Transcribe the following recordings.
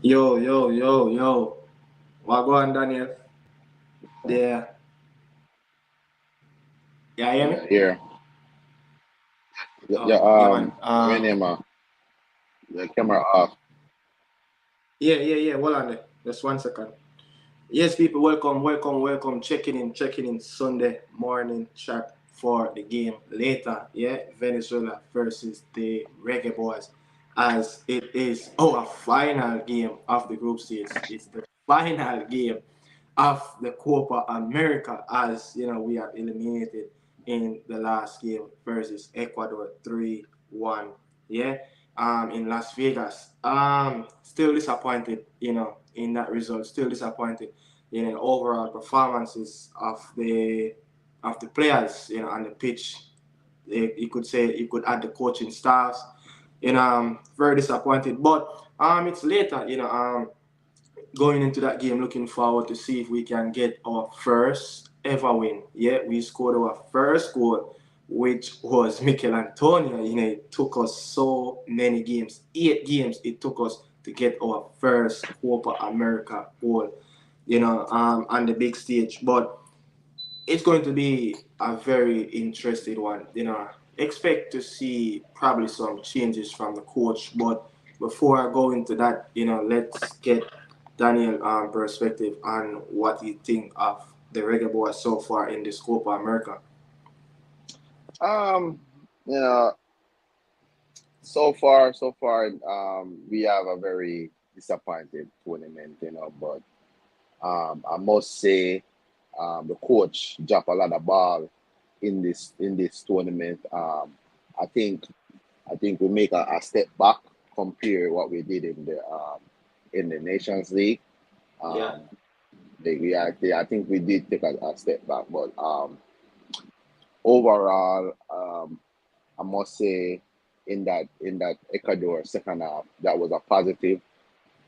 Yo, yo, yo, yo. What go on, Daniel? There. Yeah, hear me? Yeah, here. Yeah, Yeah, man. Renema, the camera off. Yeah. Hold on there. Just 1 second. Yes, people, welcome. Checking in Sunday morning chat for the game later. Yeah, Venezuela versus the Reggae Boys, as it is our final game of the group stage. It's the final game of the Copa America, as you know we are eliminated in the last game versus Ecuador 3-1. Yeah, in Las Vegas. Still disappointed, in that result. Still disappointed in the overall performances of the players, on the pitch. You could say you could add the coaching staffs. Very disappointed. But it's later. Going into that game, looking forward to see if we can get our first ever win. Yeah, we scored our first goal, which was Mikel Antonio. It took us so many games, 8 games. It took us to get our first Copa America goal. On the big stage. But it's going to be a very interesting one. Expect to see probably some changes from the coach. But before I go into that, let's get Daniel perspective on what he think of the Reggae Boys so far in this Copa America. Um, you know, so far, we have a very disappointed tournament, but I must say, the coach dropped a lot of ball in this tournament. I think I think we make a step back compare what we did in the Nations League. Yeah. Um, I think we did take a step back, but overall, I must say in that Ecuador second half, that was a positive.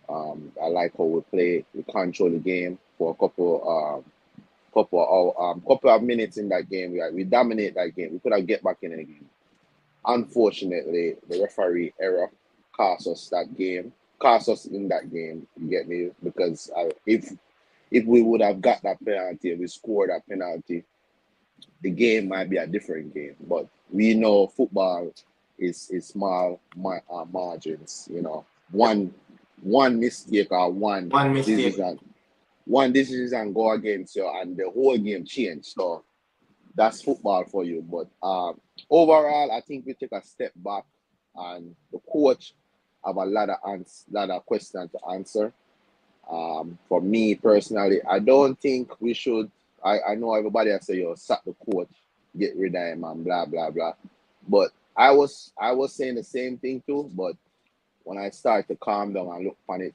I like how we play, we control the game for a couple of minutes in that game. We dominate that game. We could have get back in the game. Unfortunately, the referee error cost us in that game. You get me? Because if we would have got that penalty, we scored that penalty, the game might be a different game. But we know football is small margins. One mistake or One mistake. one decision go against you, and the whole game change. So that's football for you. But overall, I think we take a step back, and the coach have a lot of questions to answer. For me personally, I don't think we should. I know everybody has say, "Yo, sack the coach, get rid of him, and blah blah blah." But I was saying the same thing too. But when I start to calm down and look on it,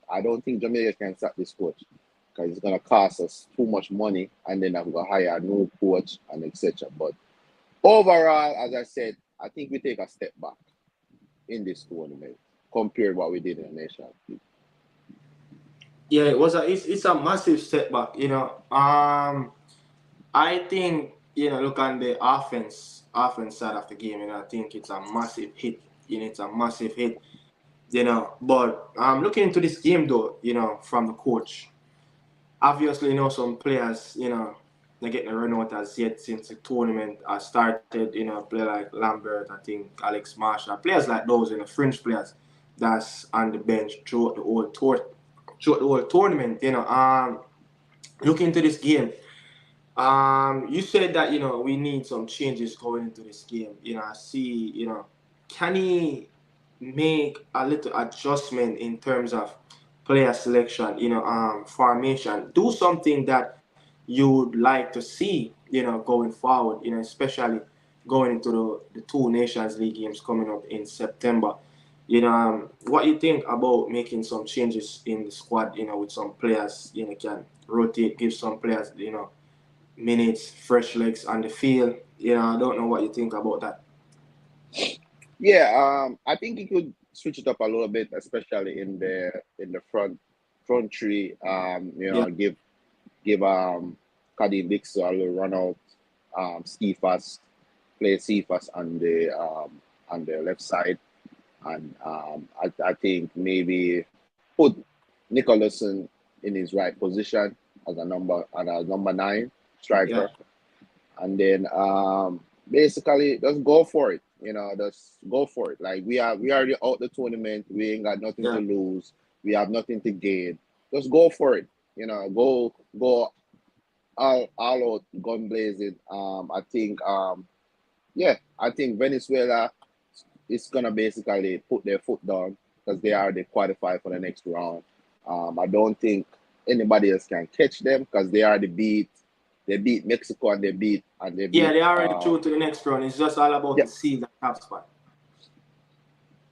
I don't think Jamaica can sack this coach because it's gonna cost us too much money, and then I'm gonna hire a new coach and etc. But overall, as I said, I think we take a step back in this tournament compared to what we did in the National League. Yeah, it's a massive setback. I think look on the offense side of the game. I think it's a massive hit. It's a massive hit. But looking into this game though, from the coach, obviously, some players, they getting a run out as yet since the tournament has started. Player like Lambert, I think Alex Marshall, players like those, fringe players that's on the bench throughout the whole tournament. Looking into this game, you said that we need some changes going into this game. I see. Can he make a little adjustment in terms of player selection? Formation. Do something that you would like to see. Going forward. Especially going into the two Nations League games coming up in September. What you think about making some changes in the squad? With some players. Can rotate, give some players. Minutes, fresh legs on the field. I don't know what you think about that. Yeah, I think he could switch it up a little bit, especially in the front three. Yeah, Give Kadim Dixon a little run out. Cephas play Cephas on the left side, and I think maybe. put Nicholson in his right position as a number nine Yeah, striker, and then basically just go for it. Just go for it. Like we already out the tournament. We ain't got nothing to yeah, lose. We have nothing to gain. Just go for it. Go all out, gun blazing. I think Venezuela is gonna basically put their foot down because they already qualified for the next round. I don't think anybody else can catch them because they beat Mexico and they yeah. beat They already through to the next round. It's just all about yeah. the seed and top spot.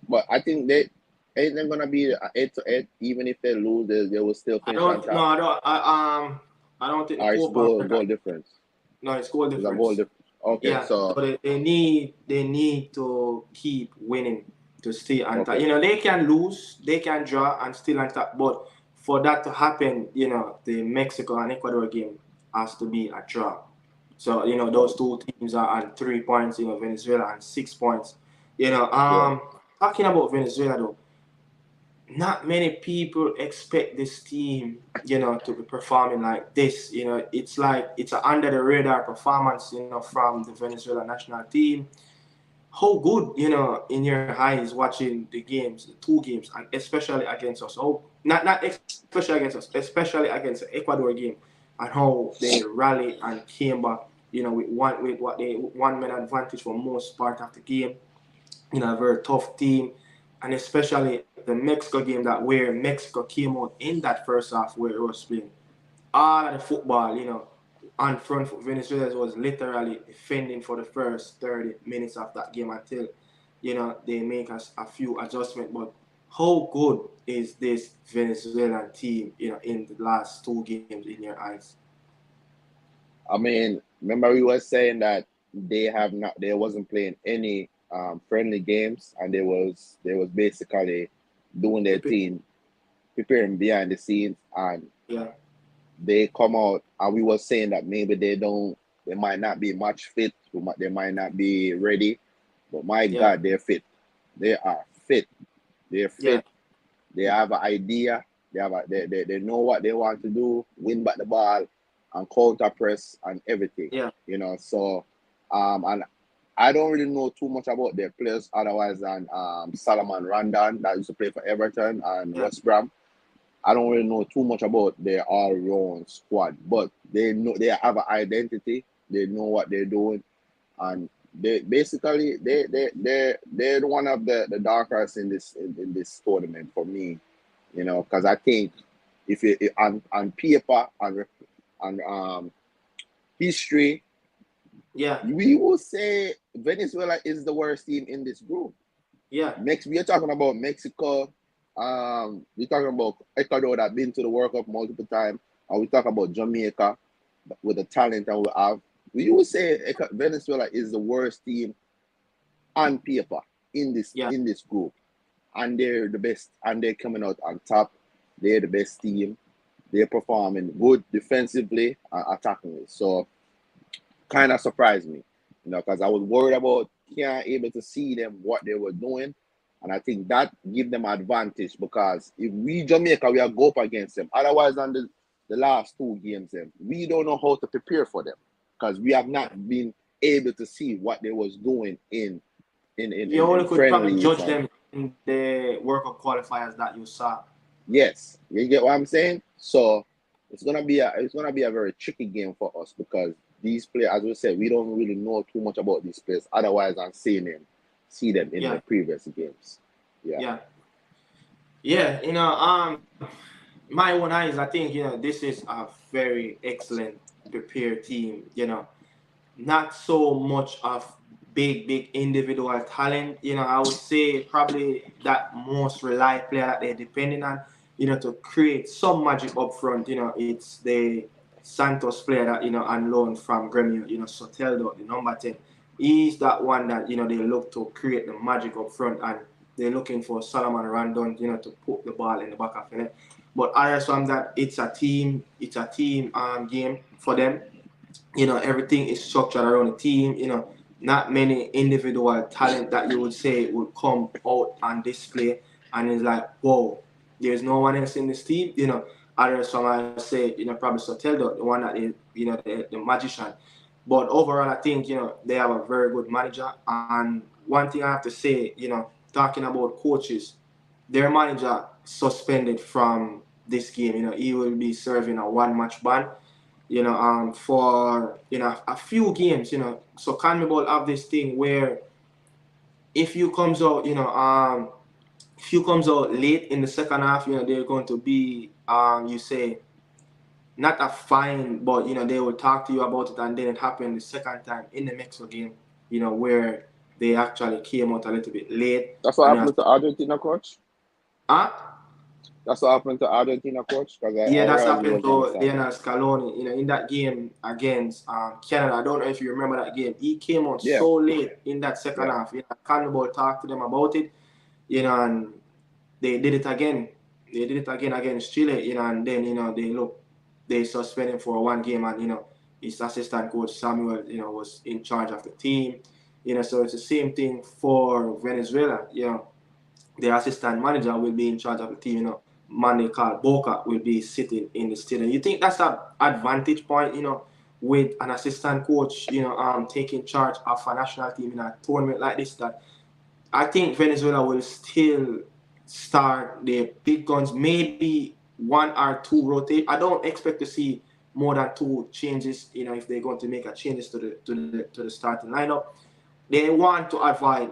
But I think they ain't they gonna be 8-8. Even if they lose, they will still I finish on don't. No, top. I don't. I don't think the Or it's Copa goal America. difference. No, it's goal It's a goal difference. difference. Okay, Yeah, so so they need to keep winning to stay on top. okay, They can lose, they can draw and still on top. But for that to happen, the Mexico and Ecuador game has to be a draw. So those oh, two teams are on 3 points. Venezuela on 6 points. yeah. Talking about Venezuela though, not many people expect this team, to be performing like this. It's like it's an under the radar performance, from the Venezuela national team. How good, in your eyes watching the games, the two games, and especially against us. Oh, not especially against us, especially against the Ecuador game, and how they rallied and came back, with what they 1 man advantage for most part of the game, a very tough team, and especially the Mexico game that where Mexico came out in that first half where it was playing all of the football, on front for Venezuela was literally defending for the first 30 minutes of that game until, they make a few adjustments. But how good is this Venezuelan team, in the last two games in your eyes? I mean, remember we were saying that they wasn't playing any friendly games, and they was basically doing their thing, preparing behind the scenes, and Yeah, they come out, and we were saying that maybe they might not be match fit, they might not be ready, but my yeah, God, they're fit. They are fit. They're yeah, fit. They have an idea. They know what they want to do, win back the ball, and counter press and everything. yeah, So and I don't really know too much about their players otherwise than Salomon Rondon that used to play for Everton and yeah, West Brom. I don't really know too much about their all-round squad, but they know they have an identity. They know what they're doing, and they basically they're one of the dark horse in this tournament for me. Because I think if you on paper on history, yeah, we will say Venezuela is the worst team in this group. yeah, We are talking about Mexico. We're talking about Ecuador that been to the World Cup multiple times, and we talk about Jamaica with the talent that we have. We will say Venezuela is the worst team on paper yeah, in this group, and they're the best, and they're coming out on top. They're the best team. They're performing good defensively and attackingly. So kind of surprised me, because I was worried about can't able to see them what they were doing, and I think that give them advantage because if we Jamaica we are go up against them. Otherwise, on the last two games, them we don't know how to prepare for them because we have yeah. not been able to see what they was doing You in only could probably friendlies judge and them in the World Cup qualifiers that you saw. yes, you get what I'm saying. So it's gonna be a very tricky game for us because these players, as we said, we don't really know too much about these players. Otherwise, I'm seeing them, see them in Yeah, the previous games. Yeah, yeah, yeah. My own eyes, I think this is a very excellent prepared team. Not so much of big individual talent. I would say probably that most reliable player that they're depending on, to create some magic up front. It's the Santos player that on loan from Gremio. Soteldo, the number 10. He's that one that they look to create the magic up front, and they're looking for Solomon Rondon, to put the ball in the back of the net. But other from that, it's a team game for them. Everything is structured around the team. Not many individual talent that you would say would come out on display, and it's like, whoa, there's no one else in this team. Others some I say, probably Soteldo, the one that is, the magician. But overall, I think they have a very good manager. And one thing I have to say, talking about coaches, their manager suspended from this game. He will be serving a one-match ban. For a few games. So CONMEBOL have this thing where if you comes out, if you comes out late in the second half, they're going to be, you say, not a fine, but they will talk to you about it, and then it happened the second time in the Mexico game, where they actually came out a little bit late, That's what and happened to Argentina, coach. uh, That's what happened to Argentina, coach. Because yeah, I that's heard he happened was on the to sideline. Lionel Scaloni, in that game against Canada. I don't know if you remember that game. He came out Yeah, so late in that second yeah. half. CONMEBOL talked to them about it, and they did it again. They did it again against Chile, and then they suspended him for one game, and his assistant coach Samuel, was in charge of the team. So it's the same thing for Venezuela. Their assistant manager will be in charge of the team. Man they call Boca will be sitting in the stadium. You think that's an advantage point, with an assistant coach, taking charge of a national team in a tournament like this, that I think Venezuela will still start their big guns, maybe one or two rotate. I don't expect to see more than two changes. If they're going to make a changes to the starting lineup. They want to avoid,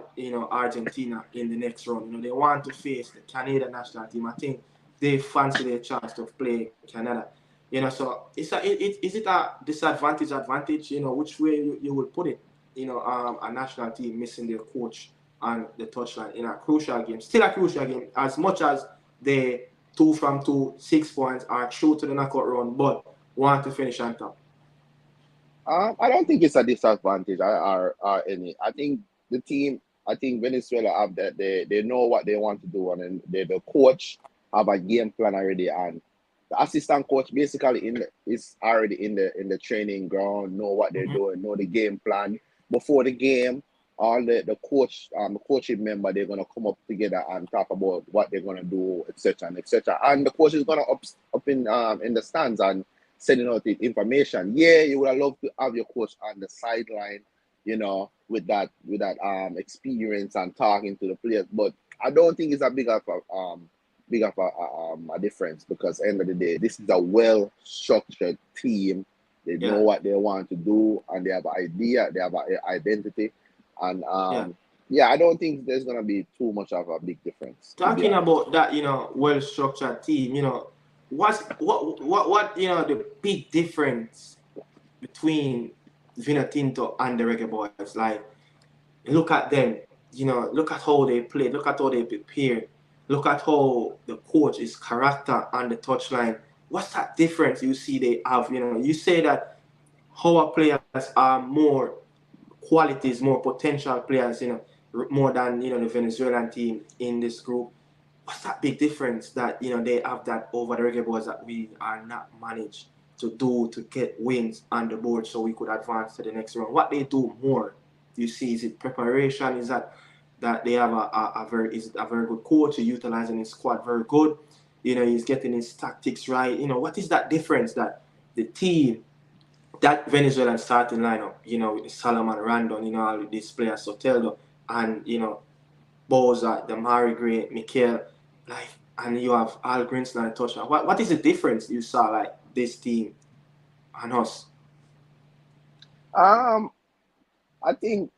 Argentina in the next round. They want to face the Canadian national team. I think they fancy their chance to play Canada. So is it a disadvantage advantage? Which way you will put it? A national team missing their coach on the touchline in a crucial game. Still a crucial game, as much as they 2 from 2, 6 points are through to the knockout round, but want to finish on top. I don't think it's a disadvantage or any. I think the team, I think Venezuela have that they know what they want to do, and then the coach have a game plan already, and the assistant coach basically is already in the training ground, know what they're Mm-hmm. doing, know the game plan before the game. All the coaching member, they're gonna come up together and talk about what they're gonna do, etc. and etc. And the coach is gonna up in the stands and sending out the information. Yeah, you would have loved to have your coach on the sideline, with that experience and talking to the players. But I don't think it's a big of a difference, because end of the day, this is a well structured team. They know Yeah, what they want to do, and they have an idea, they have an identity, and yeah. yeah, I don't think there's gonna be too much of a big difference, to be Talking honest. about that, well structured team, what the big difference between Vinotinto and the Reggae Boys? Like, look at them, look at how they play, look at how they prepare, look at how the coach is character on the touchline. What's that difference you see they have? You say that our players are more qualities, more potential players, more than the Venezuelan team in this group. What's that big difference that they have that over the Reggae Boys that we are not managed to do to get wins on the board so we could advance to the next round? What they do more, you see, is it preparation? Is that they have a very good coach, utilizing his squad very good. He's getting his tactics right. What is that difference that the team, that Venezuelan starting lineup, with Salomon Randon, all these players, Soteldo, and Boza, the Mari Gray, Mikel, like, and you have Al Greenspan and touchdown. What is the difference you saw, like, this team and us? Um, I think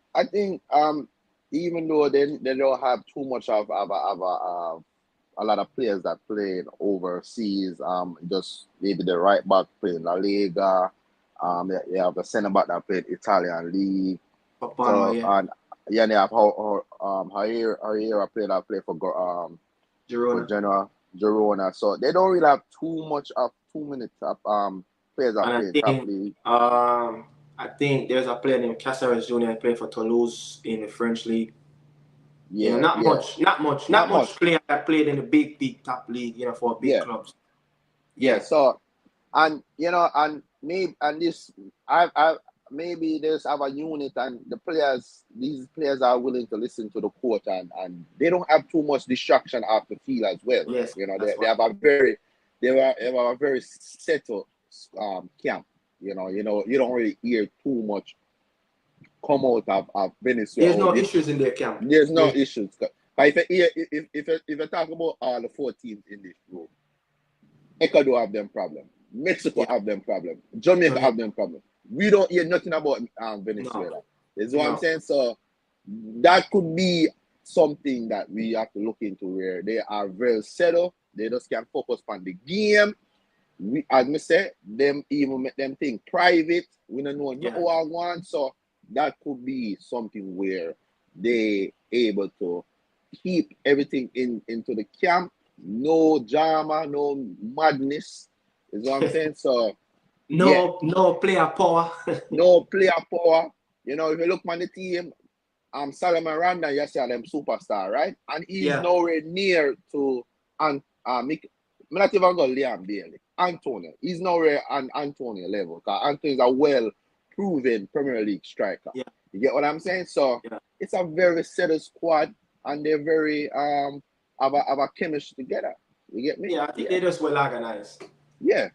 even though they don't have too much of a lot of players that played overseas, just maybe the right back playing La Liga, they have the centre back that played Italian league. Papama, So, yeah, and yeah, they have Jair play for Girona, Genoa, Girona. So they don't really have too many top players that and play top league. I think there's a player named Caceres Junior played for Toulouse in the French league. Yeah, Not yeah, much, not much, not not much. much player that played in the big top league, for big Yeah, clubs. yeah. Yeah, So, and and me and this, I maybe they just have a unit and these players are willing to listen to the coach and they don't have too much distraction off the field as well. Yes, You know, that's they one. have a very settled camp. You don't really hear too much come out of Venezuela. There's no issues in their camp. There's no There's, issues. But if you talk about all the 4 teams in this group, Ecuador have them problem. Mexico yeah, have them problem. Jamaica Jamaica. have them problem. We don't hear nothing about No, Venezuela. Is what I'm no. saying. So that could be something that we have to look into where they are very settled. They just can focus on the game. As me say, them even make them think private. We don't know Yeah, who I want. So that could be something where they able to keep everything into the camp. No drama, no madness. Is what I'm saying. So yeah, no player power. no player power. If you look on the team, Solomon Randall, you see them superstar, right? And he's Yeah, nowhere near to I'm not even going Liam Bailey. Antonio. He's nowhere on Antonio level. Because Antonio is a well proven Premier League striker. yeah, You get what I'm saying? So yeah. it's a very settled squad and they're very have a chemistry together. You get me? Yeah, I think Yeah. they're just well organized. Yeah.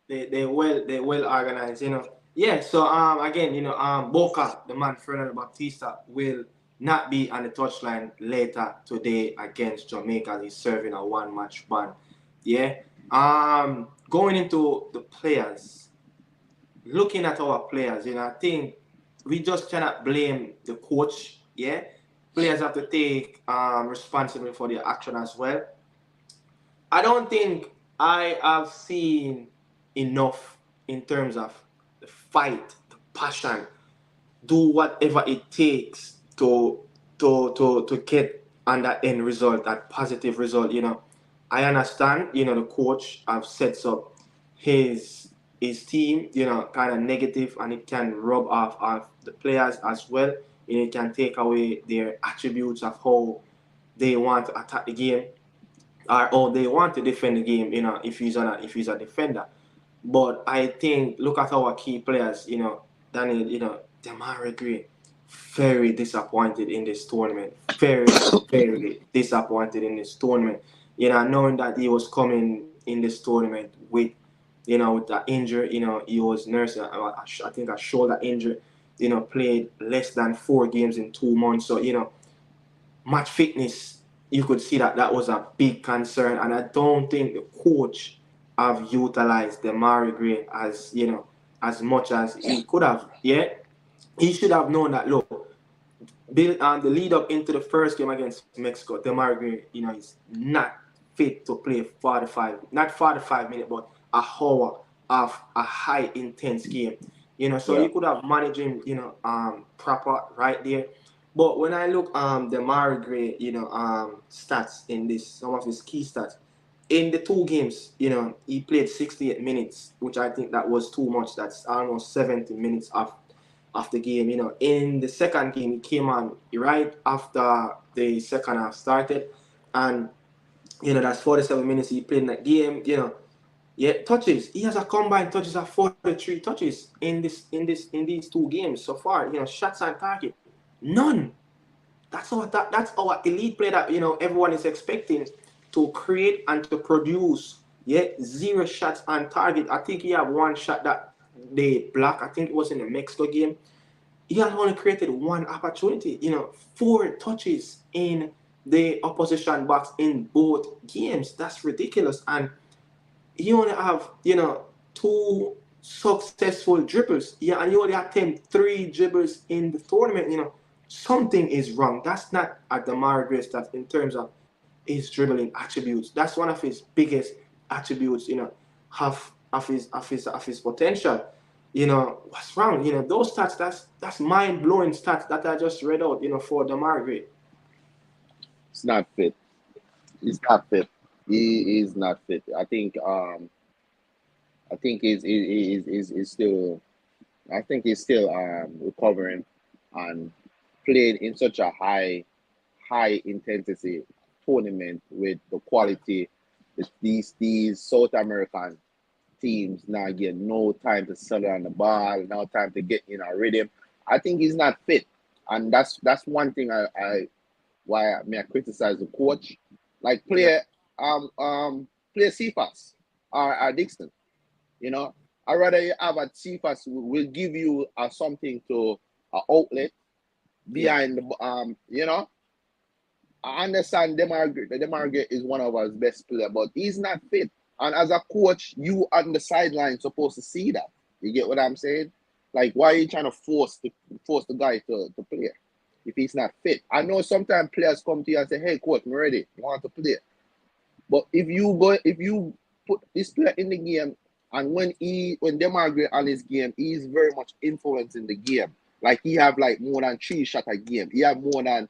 They well organized, you know. Yeah, so again, you know, Boca, the man Fernando Baptista, will not be on the touchline later today against Jamaica. He's serving a 1 match ban. Yeah. Going into the players, looking at our players, you know, I think we just cannot blame the coach. Yeah. Players have to take responsibility for their action as well. I don't think I have seen enough in terms of the fight, the passion, do whatever it takes to get on that end result, that positive result. You know, I understand. You know, the coach have sets up his his team. You know, kind of negative, and it can rub off the players as well. And it can take away their attributes of how they want to attack the game or they want to defend the game, you know, if he's a defender. But I think look at our key players, you know, Daniel, you know, Demar Gray, very disappointed in this tournament. Very disappointed in this tournament. You know, knowing that he was coming in this tournament with, you know, with the injury, you know, he was nursing, I think a shoulder injury, you know, played less than 4 games in 2 months. So, you know, match fitness, you could see that that was a big concern, and I don't think the coach have utilized the Mari Gray as you know as much as he could have. Yeah, he should have known that. Look, build on the lead up into the first game against Mexico, the Mari Gray, you know, is not fit to play 45, not 45 minutes, but a hour of a high intense game. You know, so Yeah. you could have managed him, you know, proper right there. But when I look the Mari Gray, you know, stats in this, some of his key stats, in the 2 games, you know, he played 68 minutes, which I think that was too much. That's almost 70 minutes of the game. You know, in the second game, he came on right after the second half started, and you know that's 47 minutes he played in that game. You know, yeah, touches. He has a combined touches of 43 touches in these 2 games so far. You know, shots on target, none. That's our elite player that you know everyone is expecting to create and to produce. Yeah, 0 shots on target. I think he had 1 shot that they blocked. I think it was in the Mexico game. He has only created 1 opportunity. You know, 4 touches in the opposition box in both games. That's ridiculous. And he only have you know 2 successful dribbles. Yeah, and you only attempt 3 dribbles in the tournament. You know, something is wrong. That's not at the Margaret that in terms of his dribbling attributes. That's one of his biggest attributes. You know, of his potential. You know what's wrong? You know those stats. That's mind blowing stats that I just read out. You know for the Margaret. It's not fit. He's not fit. He is not fit. I think is still I think he's still recovering and played in such a high intensity tournament with the quality that these South American teams now get no time to settle on the ball, no time to get in a rhythm. I think he's not fit, and that's one thing I why I may I criticize the coach. Like Yeah, play Cephas or Dixon. You know, I rather you have a Cephas who will give you something to outlet yeah, behind the you know. I understand Demarge is one of our best players, but he's not fit. And as a coach, you on the sideline supposed to see that. You get what I'm saying? Like, why are you trying to force the guy to play if he's not fit? I know sometimes players come to you and say, "Hey, coach, I'm ready. I want to play." But if you put this player in the game, and when Demarge on his game, he's very much influencing the game. Like he have like more than 3 shot a game. He have more than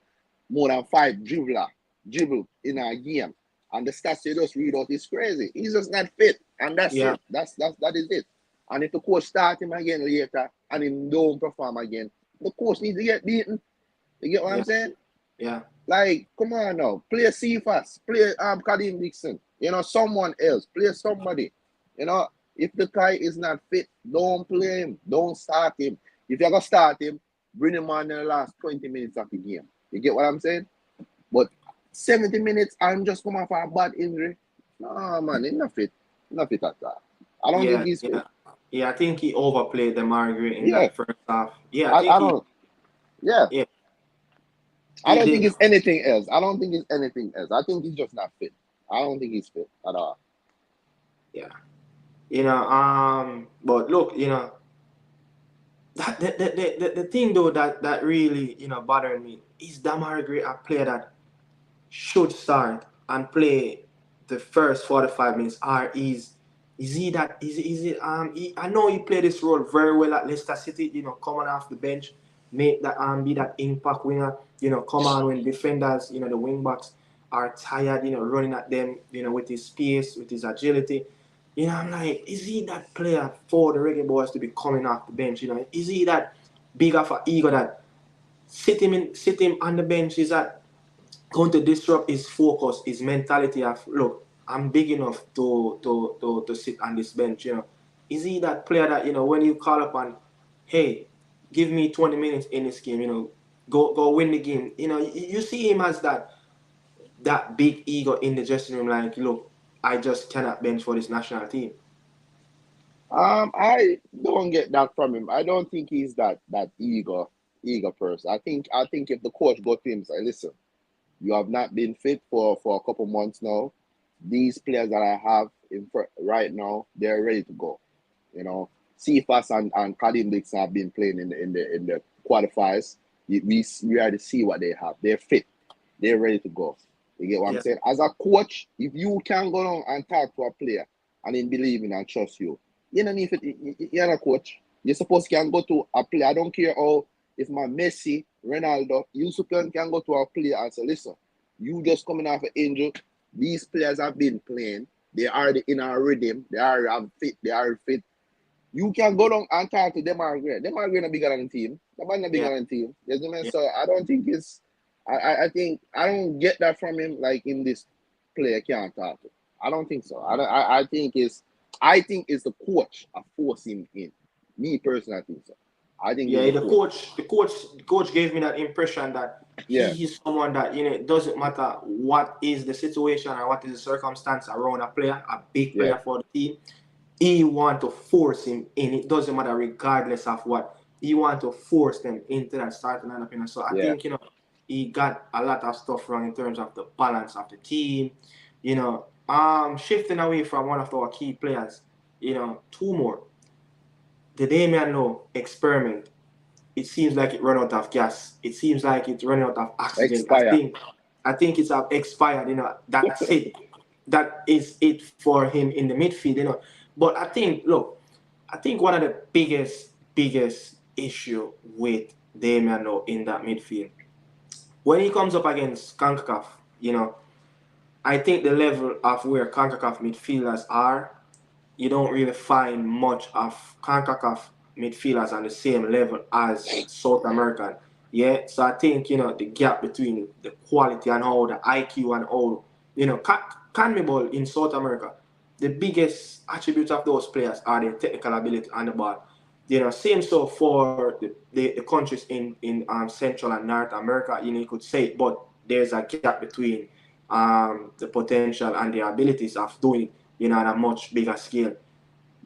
5 dribble in a game. And the stats they just read out is crazy. He's just not fit. And that's yeah, it. That is it. And if the coach start him again later and he don't perform again, the coach needs to get beaten. You get what I'm yeah, saying? yeah, Like, come on now. Play Cephas. Play Kadim Dixon. Someone else. Play somebody. If the guy is not fit, don't play him. Don't start him. If you're gonna start him, bring him on in the last 20 minutes of the game. You get what I'm saying? But 70 minutes and just come off a bad injury. No man, he's not fit. Not fit at all. I don't think yeah, he's fit. yeah. Yeah, I think he overplayed the Margaret in Yeah. that first half. Yeah, I think I he, don't yeah. yeah, I he don't think did. it's anything else. I don't think it's anything else. I think he's just not fit. I don't think he's fit at all. Yeah, but look, that the thing though that really bothering me is Damar a player that should start and play the first 45 minutes. Or is he that is it I know he played this role very well at Leicester City, coming off the bench, make that be that impact winger, come on when defenders, the wing backs are tired, running at them, with his pace, with his agility. I'm like, is he that player for the Reggae Boys to be coming off the bench? Is he that big of an ego that sit him on the bench is that going to disrupt his focus, his mentality of look, I'm big enough to sit on this bench, Is he that player that, when you call upon, hey, give me 20 minutes in this game, go win the game. You see him as that big ego in the dressing room, like, look, I just cannot bench for this national team. I don't get that from him. I don't think he's that eager person. I think if the coach go to him and say, listen, you have not been fit for a couple months now. These players that I have right now, they're ready to go. Cephas and Kadim Dixon have been playing in the qualifiers. We already see what they have. They're fit. They're ready to go. You get what I'm Yeah, saying? As a coach, if you can go down and talk to a player and then believe in and trust you, you don't need it. You're not a coach. You're supposed to can go to a player. I don't care how if my Messi, Ronaldo, you can go to a player and say, listen, you just coming off an injury. These players have been playing. They are in a rhythm. They are fit. They are fit. You can go down and talk to them are great. Them are great bigger than the team. Them are not yeah, bigger than the team. You know what I mean? yeah, So I don't think it's I think I don't get that from him like in this player can't talk to. I don't think so. I think it's the coach I force him in. Me personally I think so. I think it's yeah. the The coach. coach, the coach, the coach gave me that impression that Yeah, he is someone that it doesn't matter what is the situation or what is the circumstance around a player, a big yeah, player for the team. He want to force him in. It doesn't matter regardless of what. He want to force them into that starting lineup. So I yeah. think he got a lot of stuff wrong in terms of the balance of the team. Shifting away from one of our key players. Two more. The Damian Lowe experiment, it seems like it run out of gas. It seems like it's running out of oxygen. I Expire. think I think it's expired. That's it. That is it for him in the midfield. But I think one of the biggest issue with Damian Lowe in that midfield when he comes up against Concacaf, I think the level of where Concacaf midfielders are, you don't really find much of CONCACAF midfielders on the same level as South American. Yeah, so I think the gap between the quality and how the IQ and all CONMEBOL in South America the biggest attributes of those players are their technical ability on the ball. You know, same so for the countries in Central and North America. You know, you could say it, but there's a gap between the potential and the abilities of doing it, you know, on a much bigger scale.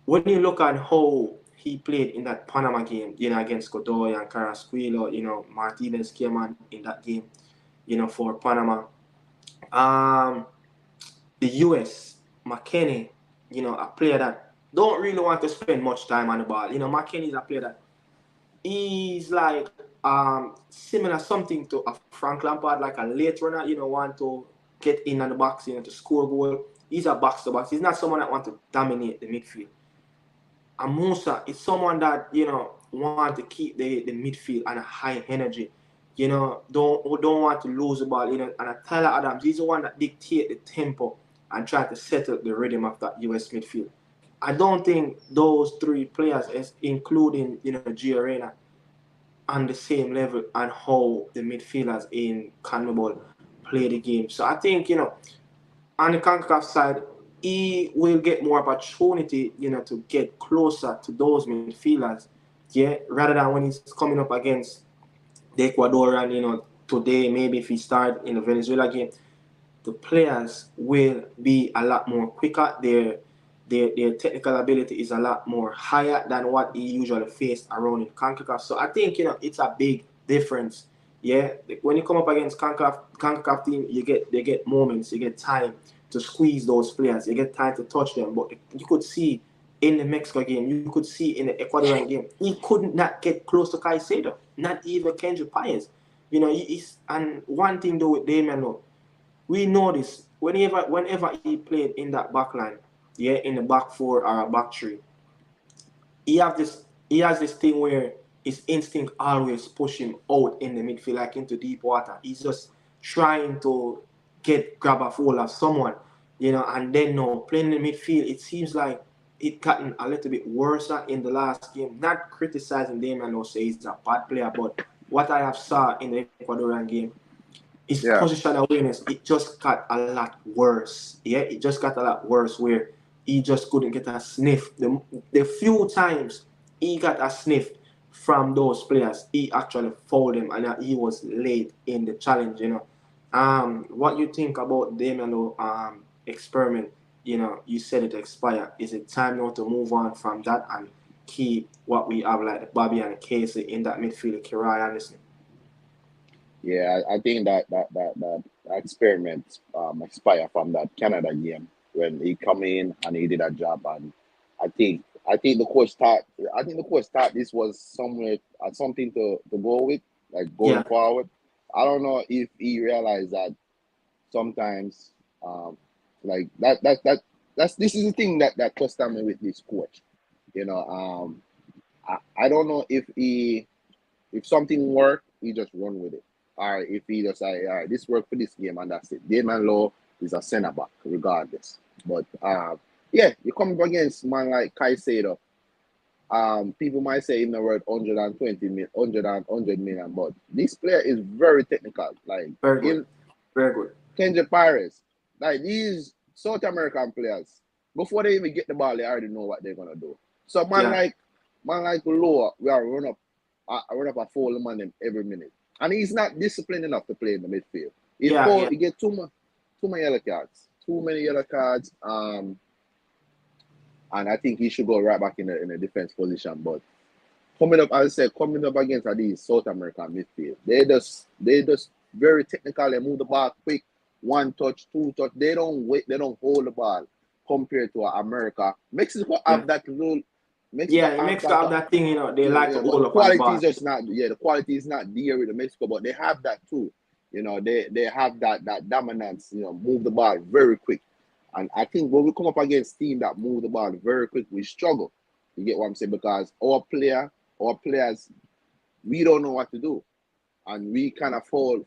When you look at how he played in that Panama game, you know, against Godoy and Carrasquillo, you know, Martinez came on in that game, you know, for Panama. Um, the US, McKennie, you know, a player that don't really want to spend much time on the ball. You know, McKennie is a player that he's like similar something to a Frank Lampard, like a late runner, you know, want to get in on the box, you know, to score a goal. He's a box to box. He's not someone that want to dominate the midfield. And Musa is someone that, you know, want to keep the midfield on a high energy. You know, don't want to lose the ball. You know, and Tyler Adams, he's the one that dictate the tempo and try to settle the rhythm of that US midfield. I don't think those three players, including, you know, Gio Reyna, on the same level and how the midfielders in CONMEBOL play the game. So I think, you know, on the CONCACAF side, he will get more opportunity, you know, to get closer to those midfielders, yeah, rather than when he's coming up against the Ecuadorian, you know, today, maybe if he start in the Venezuela game, the players will be a lot more quicker. Their technical ability is a lot more higher than what he usually faced around in CONCACAF. So I think, you know, it's a big difference. Yeah, when you come up against CONCACAF team, they get moments, you get time to squeeze those players, you get time to touch them. But you could see in the Mexico game, you could see in the Ecuadorian game, he could not get close to Caicedo, not even Kendrick Paez. You know, he's and one thing though with Damian, we notice whenever he played in that back line, yeah, in the back four or a back three, he has this thing where his instinct always push him out in the midfield, like into deep water. He's just trying to grab a hold of someone, you know, and then no playing in the midfield. It seems like it gotten a little bit worse in the last game. Not criticizing Damian or say he's a bad player, but what I have saw in the Ecuadorian game, his Yeah, position awareness, it just got a lot worse. Yeah, it just got a lot worse where he just couldn't get a sniff. The few times he got a sniff from those players, he actually fouled them and he was late in the challenge, you know. What you think about Damian experiment, you know, you said it expired. Is it time now to move on from that and keep what we have like Bobby and Casey in that midfield, Kirai Anderson? yeah. I think that experiment expired from that Canada game when he come in and he did a job, and I think the coach thought this was somewhere something to go with, like Yeah, going forward. I don't know if he realized that sometimes um like that's this is the thing that frustrates me with this coach. You know, I don't know if something work, he just run with it. Or if he just say, all right, this worked for this game and that's it. Damon Law is a center back regardless. But yeah, you come up against man like Caicedo. People might say in the word 120 million, 100 million, but this player is very technical. Like very good. in Very good. Kenji Pires, like these South American players, before they even get the ball, they already know what they're gonna do. So Yeah, man like Loa, we are run up a foul man him every minute. And he's not disciplined enough to play in the midfield. yeah, yeah. He get too many yellow cards. Too many yellow cards. And I think he should go right back in the defense position. But coming up, as I said, coming up against these South American midfield, they just very technical. They move the ball quick, one touch, two touch. They don't wait. They don't hold the ball compared to America. Mexico Yeah, have that little. Mexico yeah. It have makes have that thing, you know. They like to yeah, but hold the up on the quality is ball. just not the quality is not there with the Mexico, but they have that too. You know, they have that dominance. You know, move the ball very quick, and I think when we come up against team that move the ball very quick, we struggle. You get what I'm saying? Because our players, we don't know what to do, and we kind of fall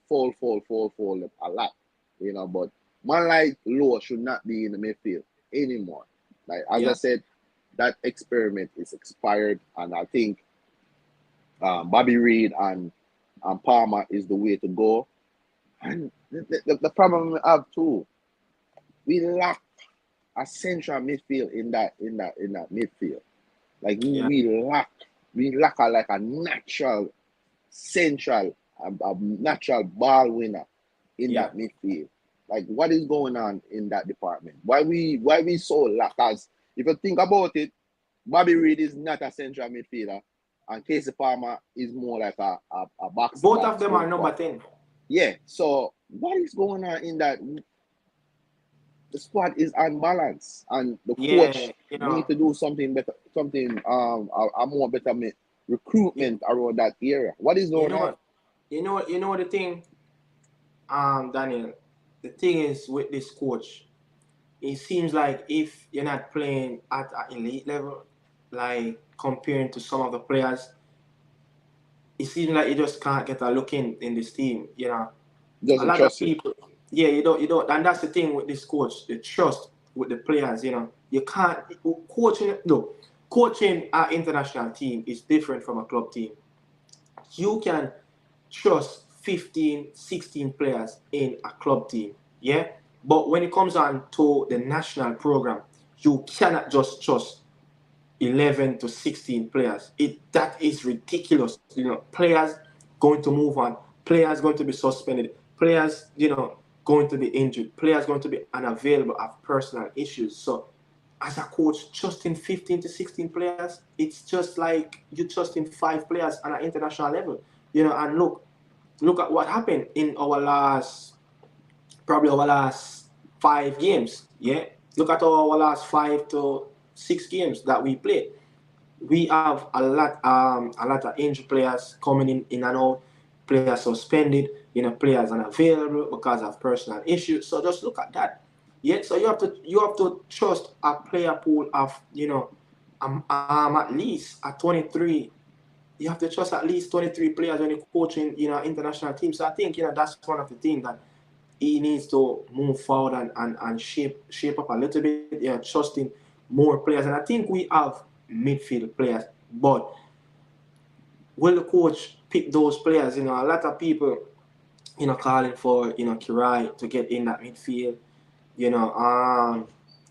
a lot. You know, but man like Lowe should not be in the midfield anymore. Like as I Yeah, said, that experiment is expired, and I think Bobby Reed and Palmer is the way to go. And the problem we have too, we lack. a central midfield in that midfield. Like Yeah, we lack a natural central a natural ball winner in yeah. that midfield. Like what is going on in that department? Why we so lack? As if you think about it, Bobby Reed is not a central midfielder, and Casey Palmer is more like a box to Both of box them are out number wide. 10. Yeah. So what is going on in that? The squad is unbalanced, and the Yeah, coach you need know, to do something better, something a more better you, recruitment around that area. What is you going know on? what, you know the thing, Daniel. The thing is with this coach, it seems like if you're not playing at an elite level, like comparing to some of the players, it seems like you just can't get a look in this team. You know, a Doesn't lot of trust you. people, yeah, you don't, and that's the thing with this coach, the trust with the players. You know, you can't coaching. No, coaching our international team is different from a club team. You can trust 15, 16 players in a club team, yeah. But when it comes on to the national program, you cannot just trust 11 to 16 players. That is ridiculous. You know, players going to move on, players going to be suspended, players, going to be injured, players going to be unavailable, have personal issues. So as a coach, trusting 15 to 16 players, it's just like you trusting 5 players on an international level. And look at what happened in probably our last 5 games. Yeah, look at our last 5 to 6 games that we played. We have a lot of injured players coming in and out, players suspended, players unavailable because of personal issues. So just look at that. Yeah, so you have to trust a player pool of at least a 23. You have to trust at least 23 players when you're coaching international teams. So I think that's one of the things that he needs to move forward and shape up a little bit, trusting more players. And I think we have midfield players, but will the coach pick those players? A lot of people, calling for, Kirai to get in that midfield. You know, um,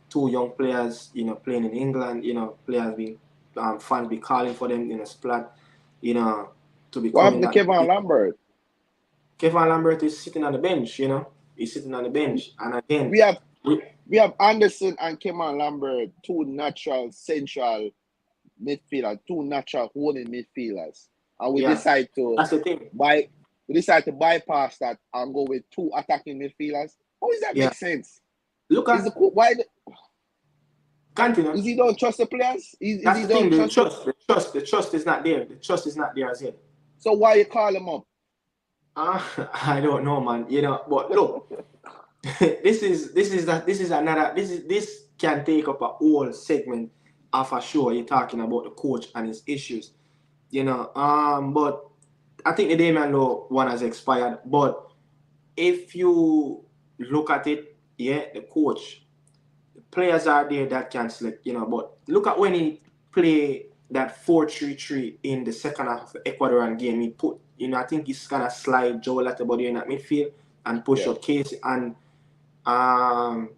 2 young players, playing in England. Players being fans be calling for them in a splat. You know, to What become in happened to that. Kevin Lambert? Kevin Lambert is sitting on the bench. He's sitting on the bench, and again, We have we, we have Anderson and Kevin Lambert, two natural central midfielders, two natural holding midfielders, and we yeah, decide to that's the thing. buy. We decide to bypass that and go with two attacking midfielders. How does that Yeah, make sense? look Is the at why continue. is he don't trust the players? Is That's he the thing. don't The trust the trust, the trust, the trust is not there. The trust is not there as yet. so why you call him up? I don't know, man. But look, this can take up a whole segment of a show. You're talking about the coach and his issues. But I think the Damian Lowe one has expired. But if you look at it, yeah, the coach, players are there that can select. But look at when he play that 4-3-3 in the second half of the Ecuadorian game. He put, I think he's kind of slide Joe Latabody in that midfield and push Yeah, up Casey and um,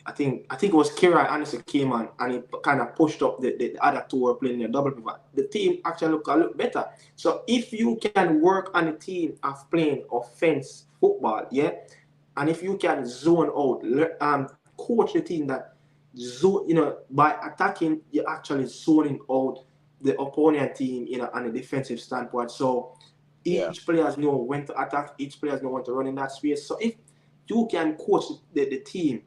I think it was Kira Anderson came on and he kind of pushed up the other two were playing a double pivot. The team actually look a little better. So if you can work on a team of playing offense football, yeah, and if you can zone out, coach the team that zone, by attacking, you're actually zoning out the opponent team, on a defensive standpoint. So yeah, each players know when to attack, each players know when to run in that space. So if you can coach the team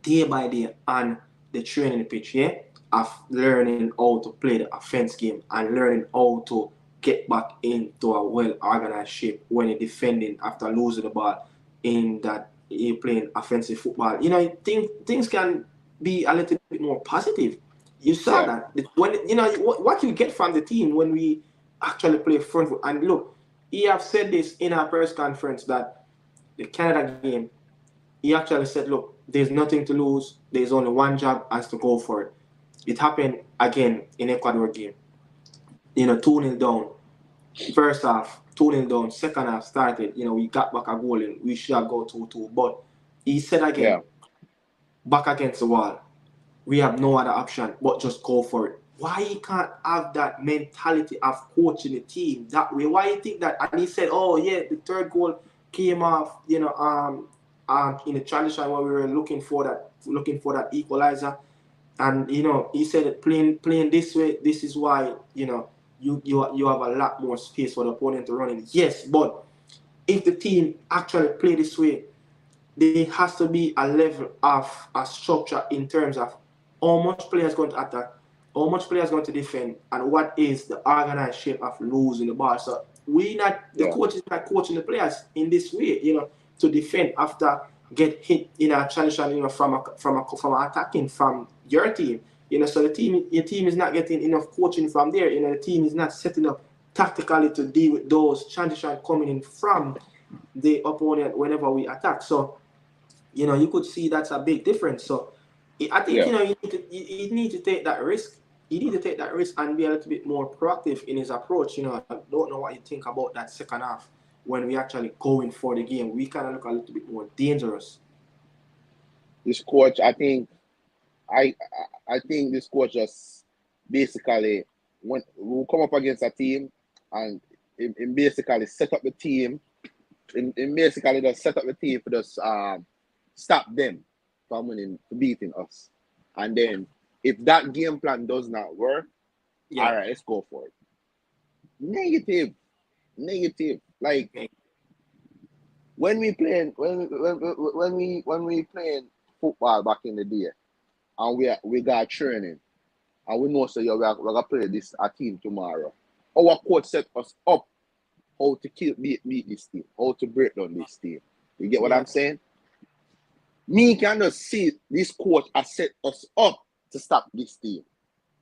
day by day on the training pitch, yeah, of learning how to play the offense game and learning how to get back into a well organized shape when you're defending after losing the ball in that you're playing offensive football. Things can be a little bit more positive. You saw yeah. that when what you get from the team when we actually play front foot. And look, he have said this in our press conference that the Canada game, he actually said, look, there's nothing to lose. There's only one job as to go for it. It happened again in Ecuador game. 2-0 down. First half, 2-0 down. Second half started. We got back a goal and we should have go 2-2. But he said again, Yeah. back against the wall. we have no other option but just go for it. Why you can't have that mentality of coaching the team that way? Why you think that? And he said, "Oh yeah, the third goal came off, in the transition where we were looking for that equalizer." And he said that playing this way, this is why you have a lot more space for the opponent to run in. Yes, but if the team actually play this way, there has to be a level of a structure in terms of how much players going to attack, how much players going to defend, and what is the organized shape of losing the ball. So the Yeah. coach is not coaching the players in this way, to defend after get hit in a transition, from attacking from your team. So your team is not getting enough coaching from there. The team is not setting up tactically to deal with those transitions coming in from the opponent whenever we attack. So you could see that's a big difference. So I think Yeah. you need to take that risk. You need to take that risk and be a little bit more proactive in his approach. I don't know what you think about that second half when we actually going for the game. We kind of look a little bit more dangerous. This coach, I I think this coach just basically when we come up against a team and it basically set up the team. It basically just set up the team for just stop them from winning, beating us. And then if that game plan does not work, all Yeah. right, let's go for it. Negative, negative. Like Okay. when we playing football back in the day, and we got training, and we know so yeah, we're gonna play this a team tomorrow. Our coach set us up how to beat this team, how to break down this team. You get what Yeah. I'm saying? Me can just see this coach has set us up to stop this team.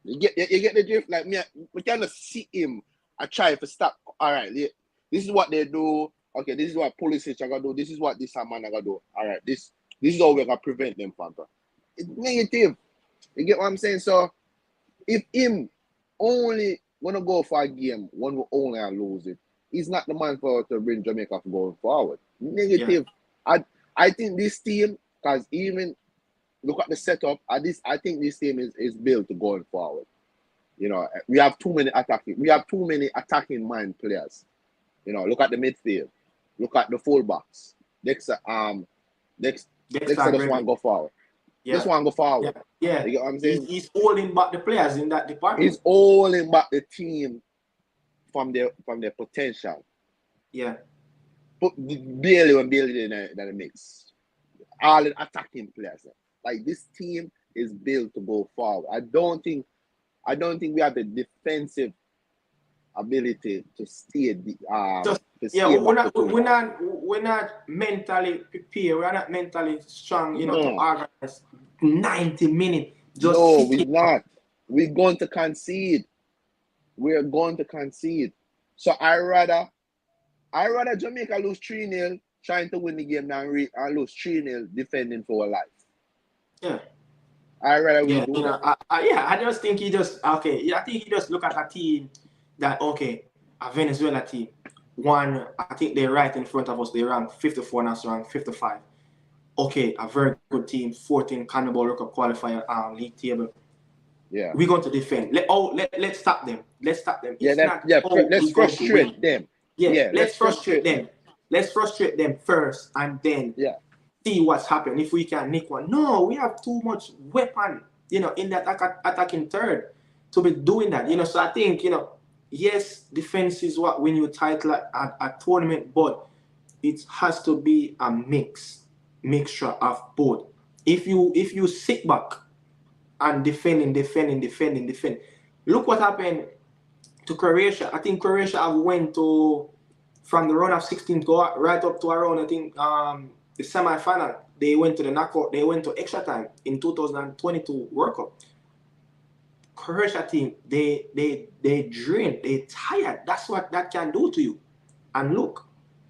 You get the drift? Like me, we can just see him. I try to stop. All right, this is what they do. Okay, this is what police are gonna do. This is what this man are gonna do. All right, this is how we're gonna prevent them from. It's negative. You get what I'm saying? So if him only wanna go for a game when we only are losing, he's not the man for to bring Jamaica going forward. Yeah. Negative. I think this team, because even look at the setup, I think this team is built to going forward. We have too many attacking mind players. Look at the midfield, look at the fullbacks. Next That's Dexter just agree. want to go forward. Just Yeah. want to go Yeah. forward. Yeah. You get what I'm He's, saying? he's holding back the players in that He's department. holding back the team from their potential. Yeah. Put Bailey in the mix. All the attacking players. Like this team is built to go forward. I don't think we have the defensive ability to stay Just to yeah, stay back for too long. we're not mentally prepared. We're not mentally strong, to No, organize 90 minutes just no, we're sitting up. not. We're going to concede. We're going to concede. So I rather Jamaica lose 3-0 trying to win the game than lose 3-0 defending for our life. Yeah. I rather we Yeah, do that. I just think he just okay. Yeah, I think he just look at a team that okay, a Venezuela team. One, I think they're right in front of us. They rank 54 now, so rank 55. Okay, a very good team, 14 Cannibal World Cup qualifier league table. Yeah. We're going to defend. Let's stop them. Let's stop them. Yeah, It's that, not yeah, we're let's going to win. frustrate them. Yeah, Yeah, let's let's frustrate frustrate them. them. Let's frustrate them first, and then Yeah. see what's happened. If we can nick one, no, we have too much weapon, in that attacking third to be doing that. So I think yes, defense is what win you title at a tournament, but it has to be a mixture of both. If you sit back and defend. Look what happened to Croatia. I think Croatia have went to from the round of 16 to go right up to around I think the semi-final. They went to the knockout. They went to extra time in 2022 World Cup. Croatia team, they drained, they tired. That's what that can do to you. And look,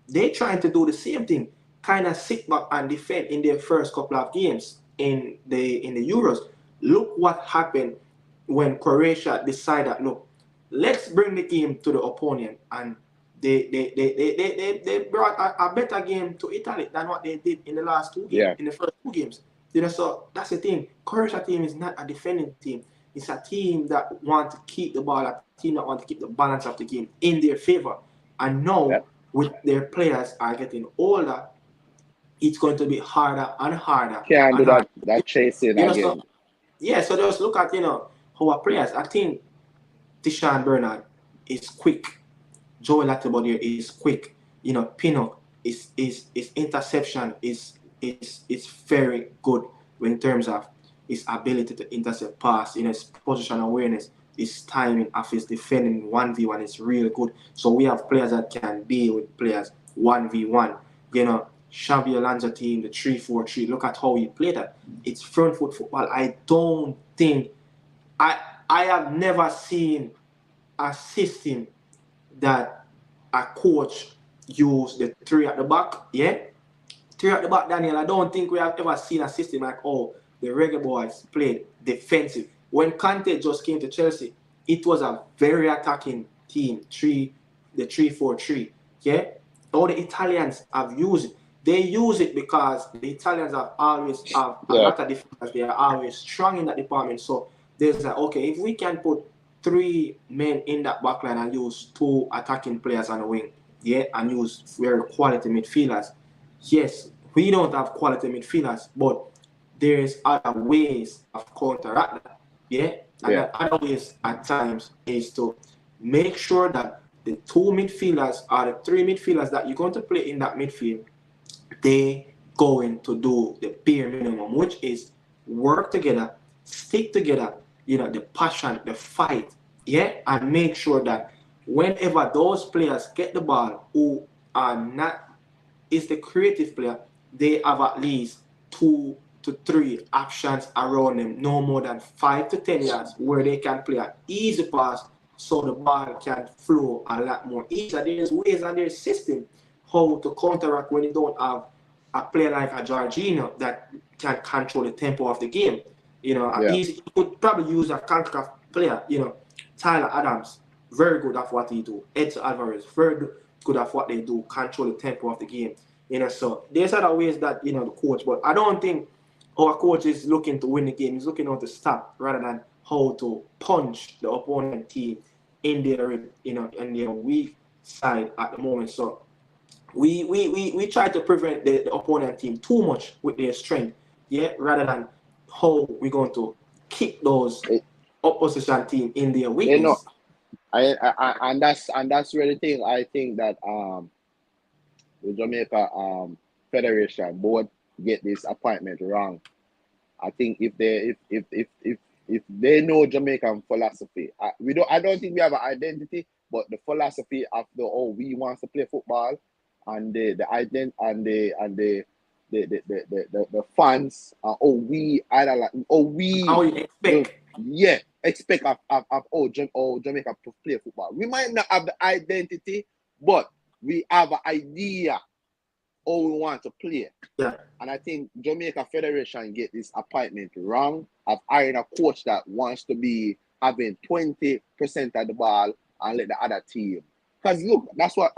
they trying to do the same thing, kind of sit back and defend in their first couple of games in the Euros. Look what happened when Croatia decided, look, let's bring the game to the opponent, and they brought a better game to Italy than what they did in the last two games, Yeah. in the first two games. So that's the thing. Croatia team is not a defending team. It's a team that want to keep the ball, a team that want to keep the balance of the game in their favor. And now, Yeah. with their players are getting older, it's going to be harder and harder Can't and do harder. that chasing So again. yeah, so just look at our players. I think Tishan Bernard is quick. Joel Latibodier is quick. Pinnock is interception is very good in terms of his ability to intercept pass. His position awareness, his timing of his defending 1v1 is really good. So we have players that can deal with players 1v1. Xavi Alonso team, the 3-4-3. Look at how he played that. It's front foot football. I don't think I I have never seen a system that a coach use the three at the back, yeah? Three at the back, Daniel. I don't think we have ever seen a system like, the Reggae Boys played defensive. When Conte just came to Chelsea, it was a very attacking team, the 3-4-3, yeah? All the Italians have used it. They use it because the Italians have a Yeah. lot of defenders. They are always strong in that department. So there's like, okay, if we can put three men in that backline and use two attacking players on the wing, yeah, and use very quality midfielders. Yes, we don't have quality midfielders, but there's other ways of counteract that, yeah. And Yeah. the other ways at times is to make sure that the two midfielders or the three midfielders that you're going to play in that midfield, they going to do the bare minimum, which is work together, stick together, the passion, the fight, yeah, and make sure that whenever those players get the ball who are not is the creative player, they have at least 2 to 3 options around them, no more than 5 to 10 yards, where they can play an easy pass so the ball can flow a lot more easier. There's ways and there's system how to counteract when you don't have a player like a Jorginho that can control the tempo of the game. Yeah. You could probably use a contract player, Tyler Adams, very good at what he do. Edson Alvarez, very good at what they do, control the tempo of the game. So there's other ways that the coach, but I don't think our coach is looking to win the game. He's looking how to stop rather than how to punch the opponent team in their weak side at the moment. So we try to prevent the opponent team too much with their strength, yeah, rather than how we're going to kick those It, opposition team in their you know, weakness. and that's really the thing. I think that the Jamaica Federation board get this appointment wrong. I think if they know Jamaican philosophy, I don't think we have an identity, but the philosophy of we want to play football, and the ident and the fans we idolize How you the expect? yeah expect of Jamaica to play football. We might not have the identity, but we have an idea how we want to play. Yeah, And I think Jamaica Federation get this appointment wrong of hiring a coach that wants to be having 20% of the ball and let the other team. Because look, that's what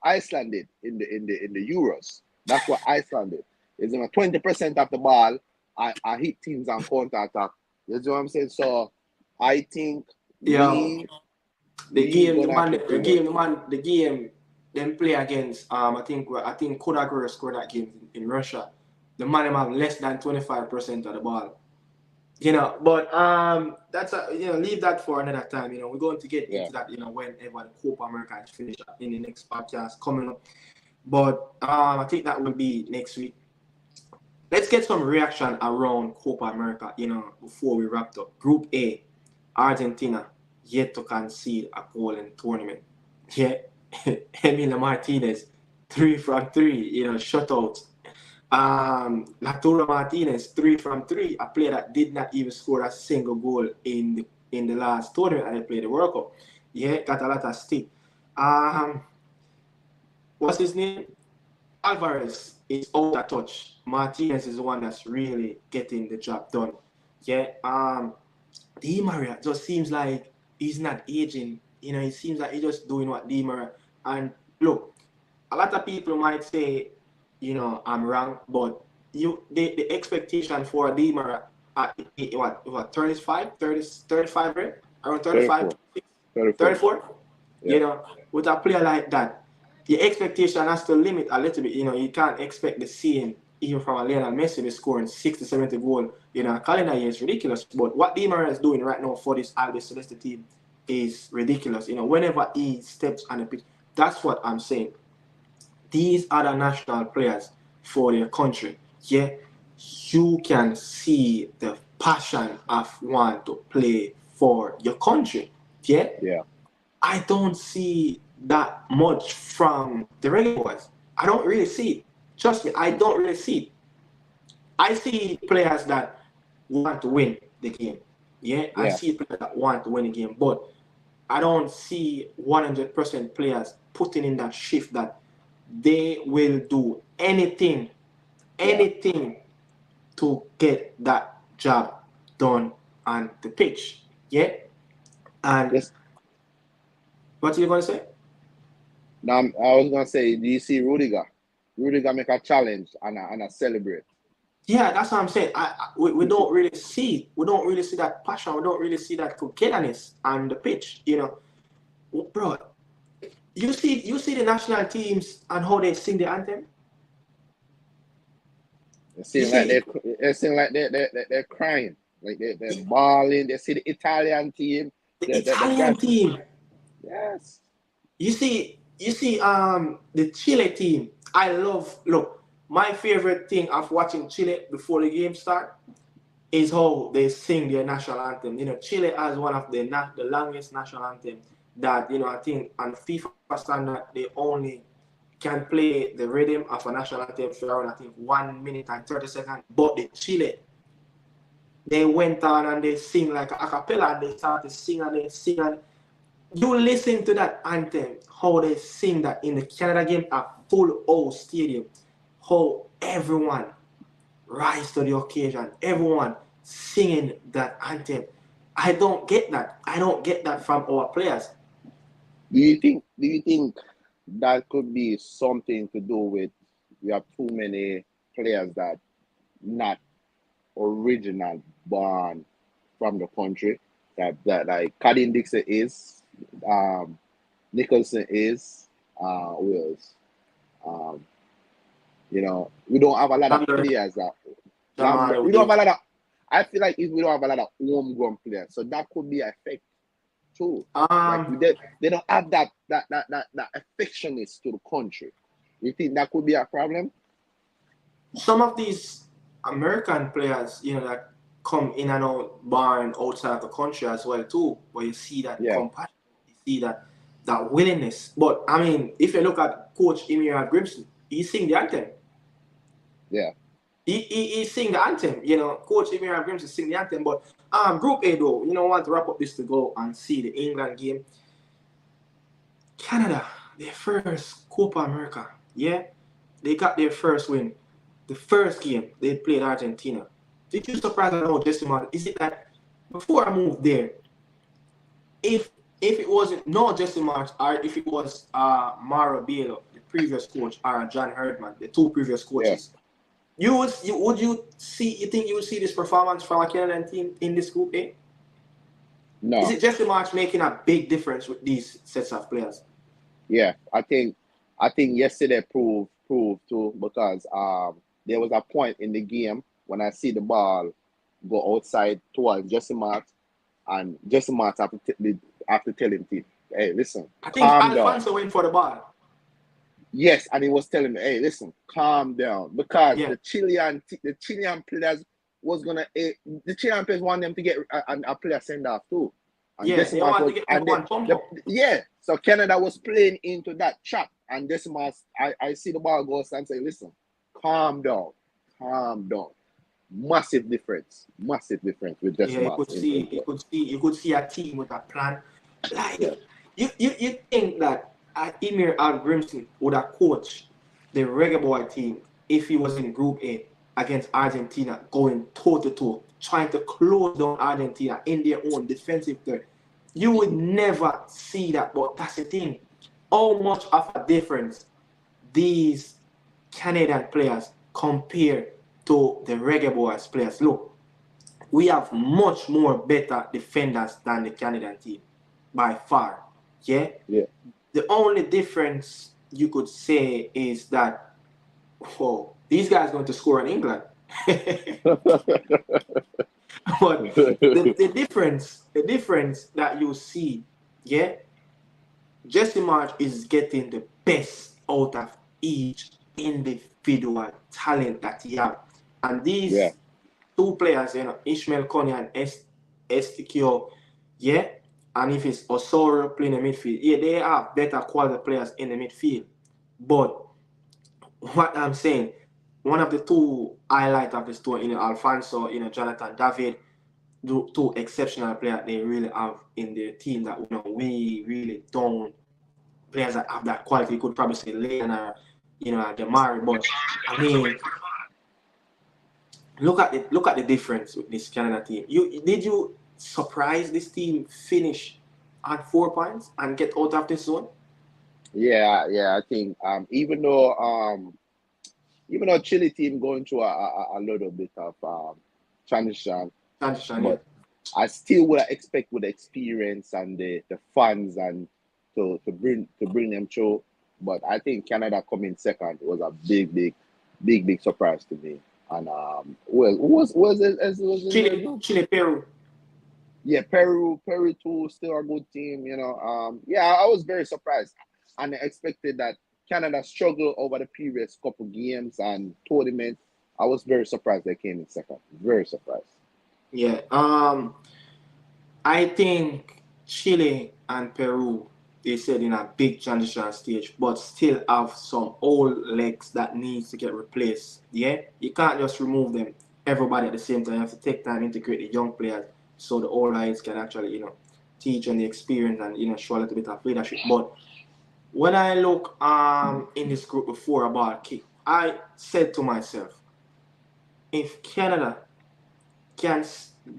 Iceland did in the Euros. That's what Iceland did. Is 20% of the ball I hit teams on counter attack. You know what I'm saying? So I think yeah. The we game, the gonna man, have to the figure. game, the man, the game. Them play against. I think Kodagura scored that game in Russia. The man them have less than 25% of the ball. But that's leave that for another time. We're going to get Yeah. into that. Whenever the Copa America is finished in the next podcast coming up. But I think that will be next week. Let's get some reaction around Copa America. Before we wrap up. Group A, Argentina yet to concede a goal in tournament. Yeah, Emilio Martinez, 3 from 3. Shutout. Laturo Martinez, 3 from 3. A player that did not even score a single goal in the last tournament and they played the World Cup. Yeah, got a lot of stick. Um, what's his name? Alvarez is out of touch. Martinez is the one that's really getting the job done. Yeah. Di Maria just seems like he's not aging. He seems like he's just doing what Di Maria. And look, a lot of people might say, I'm wrong, but the expectation for Dimar at what 35, right? Around 35, 34. 34. 34. Yeah. You know, with a player like that, the expectation has to limit a little bit. You know, you can't expect the same even from a Lionel Messi be scoring 60, 70 goals in a calendar year is ridiculous. But what Dimar is doing right now for this Albi Celeste team is ridiculous. You know, whenever he steps on the pitch, that's what I'm saying. These are the national players for their country. Yeah, you can see the passion of want to play for your country. Yeah, Yeah. I don't see that much from the Reggae Boys. I don't really see it. Trust me, I don't really see it. I see players that want to win the game. Yeah, I Yeah. see players that want to win the game, but I don't see 100% players putting in that shift that they will do anything, Yeah. anything to get that job done on the pitch. Yeah, and Yes. what are you gonna say? Now I was gonna say, do you see Rudiger? Rudiger make a challenge and a celebrate. Yeah, that's what I'm saying. We don't really see that passion. We don't really see that togetherness on the pitch. You know, bro. You see the national teams and how they sing the anthem. It You seems like see it seems like they're crying, like they're bawling. They see the Italian team, the the Italian guys. team. Yes. You see the Chile team. I love look. My favorite thing of watching Chile before the game start is how they sing their national anthem. You know, Chile has one of the longest national anthem that I think on FIFA standard they only can play the rhythm of a national anthem for around I think 1 minute and 30 seconds. But the Chile they went on and they sing like a cappella and they started to sing and they sing and you listen to that anthem, how they sing that in the Canada game at full old stadium, how everyone rise to the occasion, everyone singing that anthem. I don't get that. I don't get that from our players. Do you think that could be something to do with we have too many players that not original born from the country that like Kadin Dixon is, um, Nicholson is, who else? Um, we don't have a lot of Lambert, players that Jamal, Lambert. We don't have a lot of. I feel like if we don't have a lot of homegrown players, so that could be an effect too. Like um, they don't have that affectionate to the country. You think that could be a problem? some of these American players, that come in and out, born outside of the country as well too, where you see that Yeah, compassion, you see that willingness. But I mean, if you look at Coach Emir Grimson, he sing the anthem. yeah. He sing the anthem, Coach Emir Grimson sing the anthem. But Group A though, I want to wrap up this to go and see the England game. Canada, their first Copa America, yeah, they got their first win. The first game they played Argentina. Did you surprise me? No, Jesse Martin? Is it that before I moved there, if it wasn't no Jesse March or if it was Mara Bielo, the previous coach, or John Herdman, the two previous Yeah. coaches, you think you would see this performance from a Canadian team in this group A? Is No. it Jesse March making a big difference with these sets of players? Yeah. I think yesterday proved too because there was a point in the game when I see the ball go outside towards Jesse Mart and Jesse Mart have to tell him, hey, listen, I think calm down. Alfonso went for the ball. Yes, and he was telling me, hey, listen, calm down, because Yeah, the Chilean players the Chilean players want them to get a player send off too, and yeah, they Decimus want to was get and everyone pumped up. yeah, so Canada was playing into that trap, and Decimus, I see the ball goes and say, listen, calm down, calm down, massive difference with Yeah, Decimus in play. you could see a team with a plan. Yeah, Like you think that Emir Al Grimson would have coached the Reggae Boy team if he was in Group A against Argentina, going toe to toe, trying to close down Argentina in their own defensive third. You would never see that, but that's the thing. How much of a difference these Canadian players compare to the Reggae Boyz players, look, we have much more better defenders than the Canadian team by far. Yeah. Yeah. The only difference you could say is that, oh, these guys are going to score in England. But the difference that you see, yeah, Jesse March is getting the best out of each individual talent that he has. And Yeah. these two players, Ishmael Coney and Estikio, yeah, and if it's Osoro playing the midfield, yeah, they are better quality players in the midfield. But what I'm saying, one of the two highlights of the story, Alfonso, Jonathan David, two exceptional players they really have in their team that we really don't players that have that quality. You could probably say Leon or Demari, but I mean, look at the difference with this Canada team. You surprise this team finish at 4 points and get out of this zone? Yeah, yeah. I think even though Chile team going through a little bit of transition, Transition, yeah. but I still would expect with the experience and the fans and to bring them through. But I think Canada coming second was a big surprise to me. And well, who was in the group? Chile, Peru. Yeah, Peru too, still a good team. Yeah, I was very surprised, and I expected that Canada struggled over the previous couple games and tournaments. I was very surprised they came in second. Very surprised. Yeah. I think Chile and Peru, they said in a big transition stage, but still have some old legs that needs to get replaced. Yeah, you can't just remove them everybody at the same time. You have to take time to integrate the young players so the old guys can actually teach on the experience and show a little bit of leadership. But when I look in this group before about kick, I said to myself, if Canada can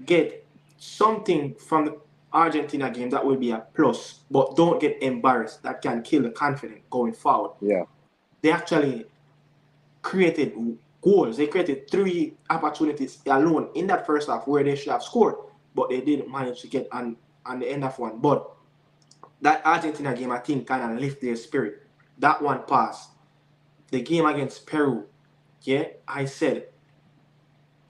get something from the Argentina game, that will be a plus. But don't get embarrassed. That can kill the confidence going forward. Yeah, They actually created goals. They created 3 opportunities alone in that first half where they should have scored, but they didn't manage to get on the end of one. But that Argentina game, I think, kind of lift their spirit. That one pass. The game against Peru, yeah, I said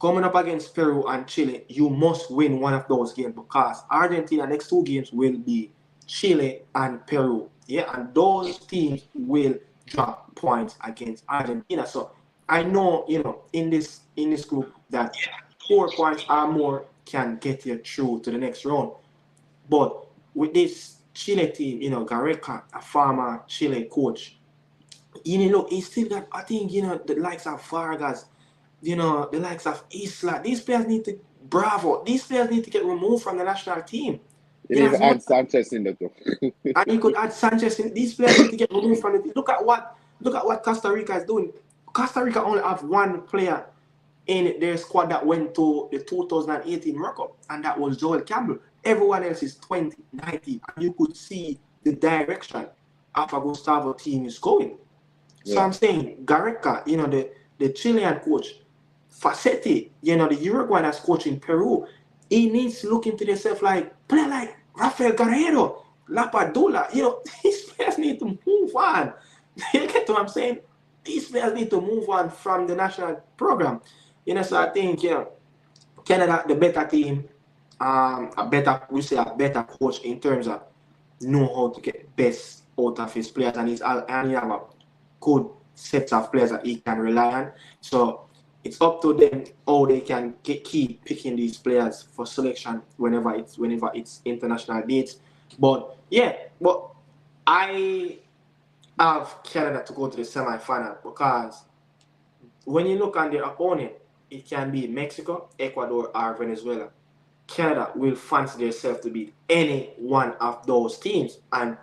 coming up against Peru and Chile, you must win one of those games because Argentina next 2 games will be Chile and Peru. Yeah, and those teams will drop points against Argentina. So I know, in this group that 4 points or more can get you through to the next round. But with this Chile team, Gareca, a former Chile coach, look, he still got, I think, the likes of Vargas, the likes of Isla. These players need to, bravo, these players need to get removed from the national team. you need As to much, add Sanchez in there too. and you could add Sanchez in. These players need to get removed from the team. Look at what Costa Rica is doing. Costa Rica only have one player in their squad that went to the 2018 World Cup, and that was Joel Campbell. Everyone else is 2019, and you could see the direction of a Gustavo team is going. So Yeah, I'm saying Gareca, the Chilean coach, Facchetti, the Uruguayan that's coaching Peru, he needs to look into himself like play like Rafael Guerrero, Lapadula. These players need to move on. You get what I'm saying? These players need to move on from the national program. So I yeah, think Canada, the better team, a better coach in terms of know how to get best out of his players, and he have a good set of players that he can rely on. So it's up to them how they can keep picking these players for selection whenever it's international dates. But yeah, but I have Canada to go to the semi-final because when you look on their opponent, it can be Mexico, Ecuador, or Venezuela. Canada will fancy themselves to beat any one of those teams. And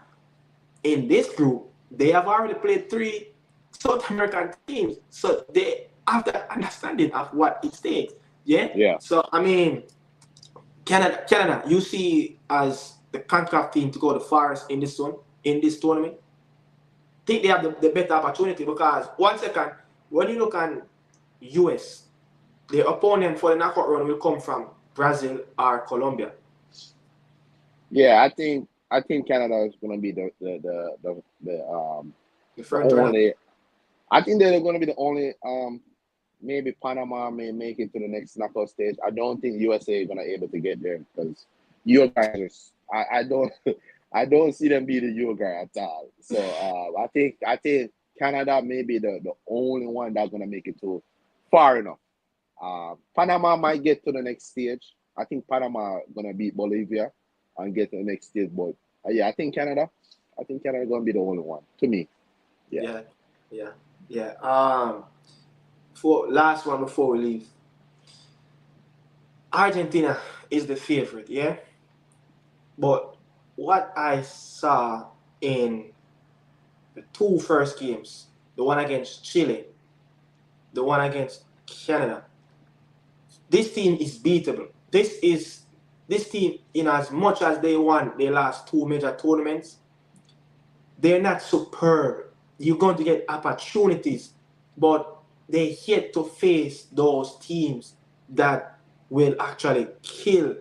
in this group, they have already played 3 South American teams. So they have that understanding of what it takes. Yeah? yeah. So, I mean, Canada, you see as the CONCACAF team to go the farthest in this tournament. Think they have the better opportunity because, one second, when you look on US, the opponent for the knockout round will come from Brazil or Colombia. Yeah, I think Canada is gonna be The the front runner. only. I think they're gonna be the only. Maybe Panama may make it to the next knockout stage. I don't think USA is gonna able to get there because your guys are. I don't. I don't see them be the Uruguay at all. So I think Canada may be the only one that's gonna make it to far enough. Panama might get to the next stage. I think Panama gonna beat Bolivia and get to the next stage. But yeah, I think Canada. I think Canada gonna be the only one to me. Yeah, Yeah, yeah, yeah. For last one before we leave, Argentina is the favorite. Yeah, but what I saw in the two first games, the one against Chile, the one against Canada, this team is beatable. This team, in as much as they won their last two major tournaments, they're not superb. You're going to get opportunities, but they yet to face those teams that will actually kill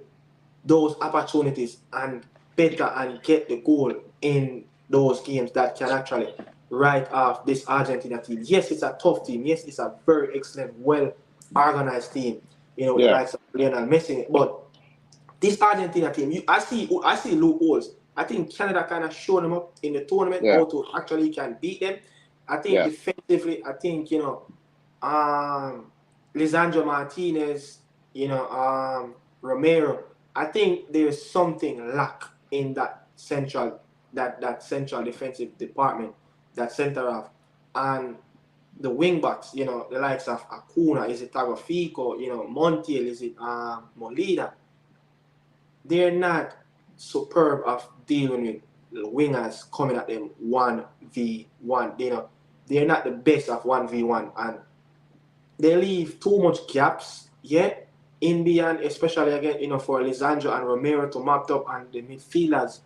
those opportunities and better and get the goal in those games that can actually write off this Argentina team. Yes, it's a tough team. Yes, it's a very excellent, well organized team. With the yeah, likes of Lionel Messi, but this Argentina team, I see loopholes. I think Canada kind of showed them up in the tournament yeah, how to actually can beat them. I think yeah, defensively, I think Lisandro Martinez, Romero. I think there's something lack in that central defensive department, that center half, and the wing backs. The likes of Acuna, is it Tagofico, Montiel, is it Molina. They're not superb of dealing with wingers coming at them 1v1. They're not the best of 1v1, and they leave too much gaps. Yeah, in beyond, especially again, for Lisandro and Romero to map up, and the midfielders.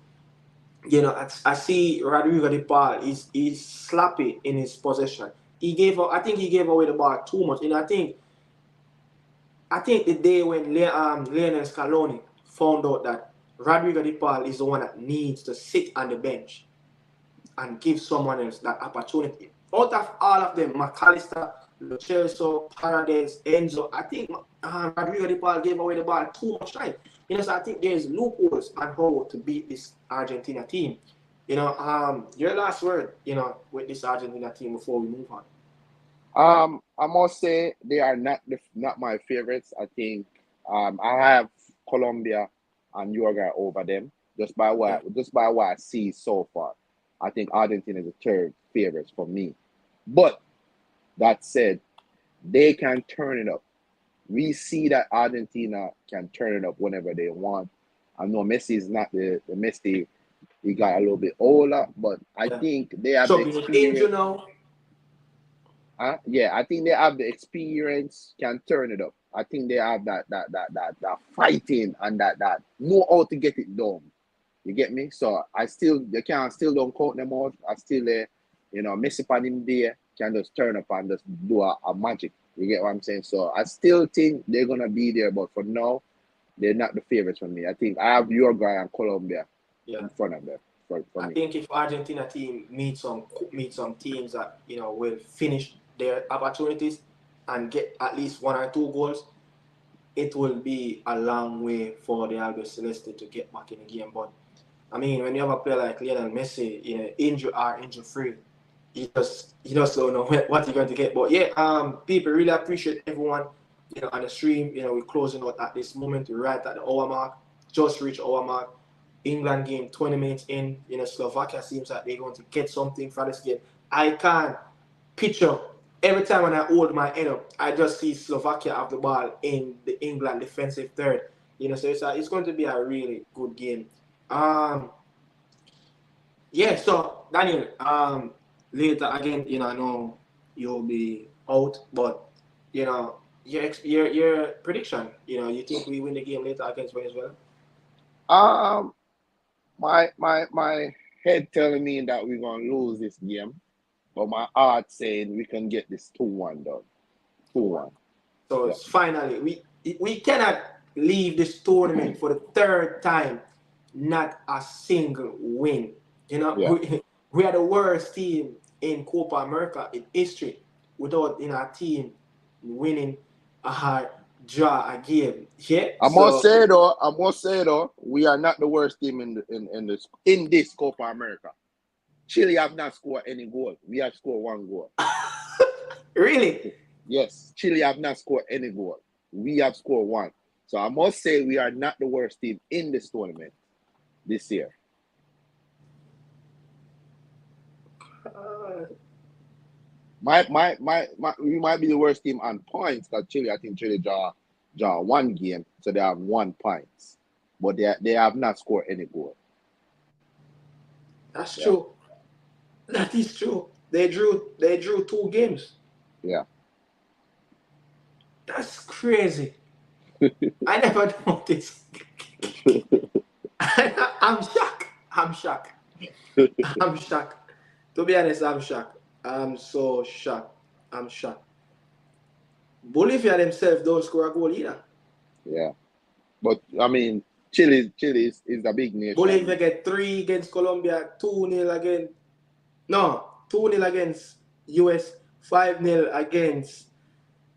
I see Rodrigo de Paul is sloppy in his possession. I think he gave away the ball too much, and I think the day when Lionel Scaloni found out that Rodrigo de Paul is the one that needs to sit on the bench and give someone else that opportunity. Out of all of them, McAllister, Lo Celso, Paredes, Enzo, I think Rodrigo de Paul gave away the ball too much time. So I think there's loopholes on how to beat this Argentina team. Your last word, with this Argentina team before we move on. I must say they are not my favorites. I think I have Colombia and Uruguay over them Yeah, just by what I see so far. I think Argentina is the third favorites for me. But that said, they can turn it up. We see that Argentina can turn it up whenever they want. I know Messi is not the Messi. He got a little bit older, but I yeah. think they have the Chubbing Angel experience. now. Yeah, I think they have the experience, can turn it up. I think they have that fighting and that know how to get it done. You get me? So they can still don't count them out. I still Messi pan him there can just turn up and just do a magic. You get what I'm saying? So I still think they're gonna be there, but for now, they're not the favorites for me. I think I have Uruguay and Colombia Yeah. in front of them for I me. think if Argentina team meet some teams that will finish their opportunities and get at least one or two goals, it will be a long way for the Albi Celeste to get back in the game. But I mean, when you have a player like Lionel Messi, injured or injury free, you just don't know what you're going to get. But yeah, people really appreciate everyone, on the stream. We're closing out at this moment. We're right at the hour mark, just reach hour mark. England game 20 minutes in. Slovakia seems like they're going to get something from this game. I can't picture every time when I hold my head up, I just see Slovakia have the ball in the England defensive third. So it's going to be a really good game. Um, yeah, so Daniel, later again, I know you'll be out, but your prediction, you think we win the game later against Venezuela? Um, my head telling me that we're gonna lose this game, but my heart saying we can get this 2-1 done. 2-1. 2-1. So finally, we cannot leave this tournament for the third time, not a single win. You know, Yeah. we are the worst team in Copa America in history without our team winning a hard draw a game. Yeah. I must say though, we are not the worst team in this Copa America. Chile have not scored any goal. We have scored 1 goal. Really? Yes, Chile have not scored any goal. We have scored 1. So I must say we are not the worst team in this tournament this year. We might be the worst team on points because I think Chile draw 1 game, so they have 1 points, but they have not scored any goal. That's true. That is true. They drew 2 games. Yeah. That's crazy. I never noticed. I'm shocked. To be honest, I'm shocked. I'm so shocked. Bolivia themselves don't score a goal either. Yeah. But I mean, Chile is a big nation. Bolivia get 3 against Colombia, 2-0 against 2-0 against US, 5-0 against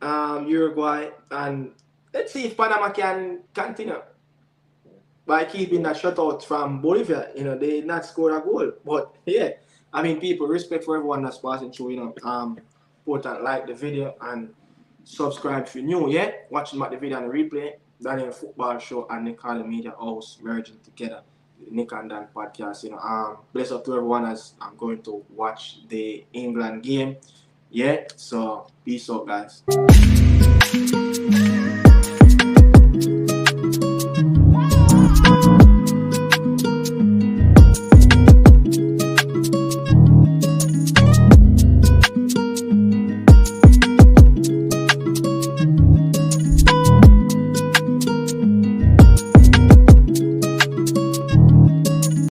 Uruguay, and let's see if Panama can continue by keeping that shutout from Bolivia. You know, they not score a goal. But yeah, I mean, people, respect for everyone that's passing through, you know. Important, like the video and subscribe if you're new, yeah? Watching the video and the replay. Daniel Football Show and Nick Harley Media House merging together. Nick and Dan podcast, you know. Bless up to everyone as I'm going to watch the England game. Yeah, so peace out, guys.